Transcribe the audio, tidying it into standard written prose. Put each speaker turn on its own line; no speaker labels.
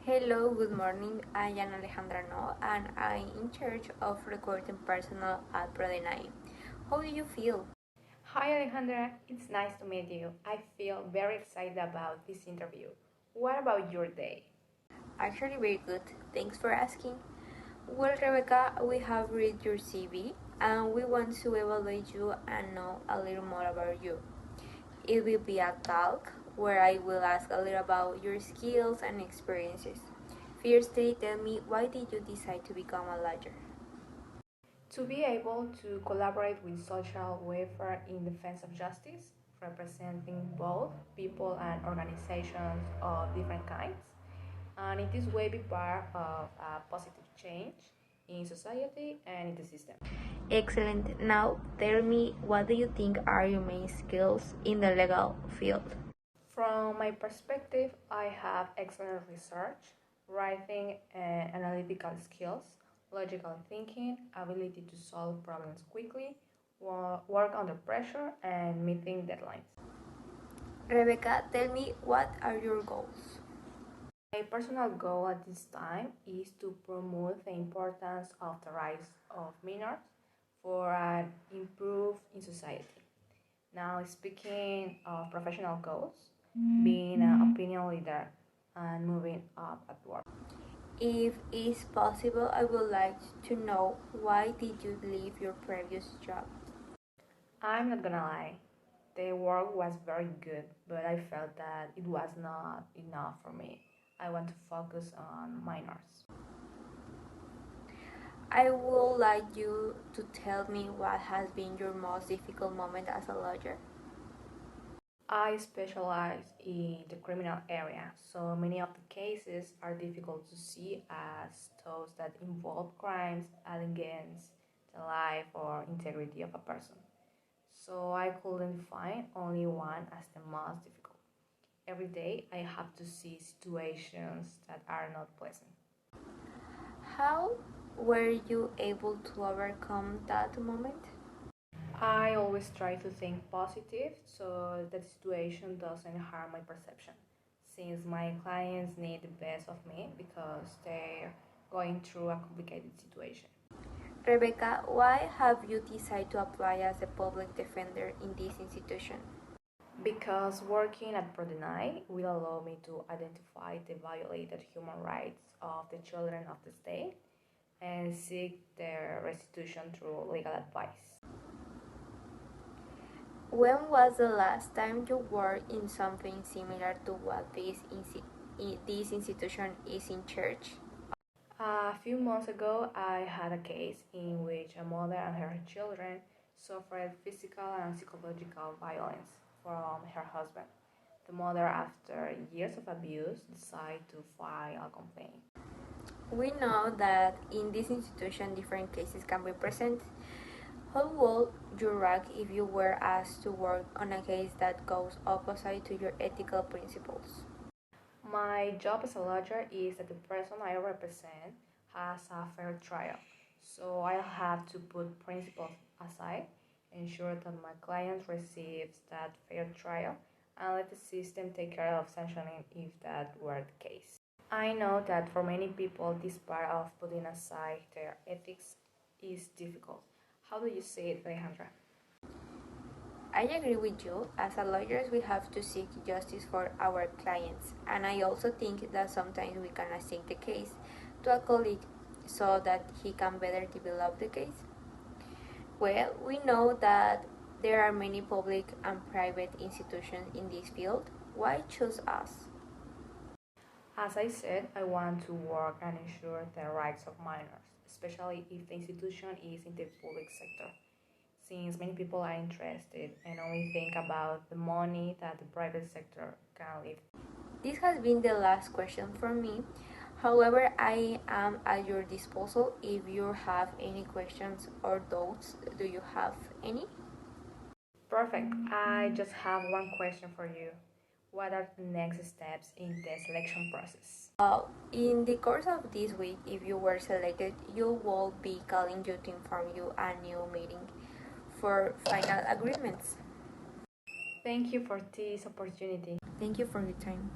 Hello, good morning. I am Alejandra No, and I'm in charge of recruiting personnel at Prodenai. How do you feel?
Hi Alejandra, it's nice to meet you. I feel very excited about this interview. What about your day?
Actually, very good. Thanks for asking. Well, Rebecca, we have read your CV and we want to evaluate you and know a little more about you. It will be a talk where I will ask a little about your skills and experiences. Firstly, tell me, why did you decide to become a lawyer?
To be able to collaborate with social welfare in defense of justice, representing both people and organizations of different kinds, and in this way be part of a positive change in society and in the system.
Excellent. Now, tell me, what do you think are your main skills in the legal field?
From my perspective, I have excellent research, writing and analytical skills, logical thinking, ability to solve problems quickly, work under pressure, and meeting deadlines.
Rebecca, tell me, what are your goals?
My personal goal at this time is to promote the importance of the rights of minors for an improve in society. Now, speaking of professional goals, being an opinion leader and moving up at work.
If it's possible, I would like to know, why did you leave your previous job?
I'm not gonna lie, the work was very good, but I felt that it was not enough for me. I want to focus on minors.
I would like you to tell me, what has been your most difficult moment as a lawyer.
I specialize in the criminal area, so many of the cases are difficult to see as those that involve crimes against the life or integrity of a person. So I couldn't find only one as the most difficult. Every day I have to see situations that are not pleasant.
How were you able to overcome that moment?
I always try to think positive so that the situation doesn't harm my perception. Since my clients need the best of me because they're going through a complicated situation.
Rebecca, why have you decided to apply as a public defender in this institution?
Because working at Prodenai will allow me to identify the violated human rights of the children of the state and seek their restitution through legal advice.
When was the last time you worked in something similar to what this institution is in charge?
A few months ago, I had a case in which a mother and her children suffered physical and psychological violence from her husband. The mother, after years of abuse, decided to file a complaint.
We know that in this institution different cases can be present. How would you react if you were asked to work on a case that goes opposite to your ethical principles?
My job as a lawyer is that the person I represent has a fair trial. So I'll have to put principles aside, ensure that my client receives that fair trial, and let the system take care of sanctioning if that were the case. I know that for many people, this part of putting aside their ethics is difficult. How do you see it, Alejandra?
I agree with you. As a lawyers, we have to seek justice for our clients, and I also think that sometimes we can assign the case to a colleague so that he can better develop the case. Well, we know that there are many public and private institutions in this field. Why choose us?
As I said, I want to work and ensure the rights of minors, especially if the institution is in the public sector, since many people are interested and only think about the money that the private sector can lift.
This has been the last question from me. However, I am at your disposal if you have any questions or doubts. Do you have any?
Perfect. I just have one question for you. What are the next steps in the selection process?
In the course of this week, if you were selected, you will be calling you to inform you a new meeting for final agreements.
Thank you for this opportunity.
Thank you for your time.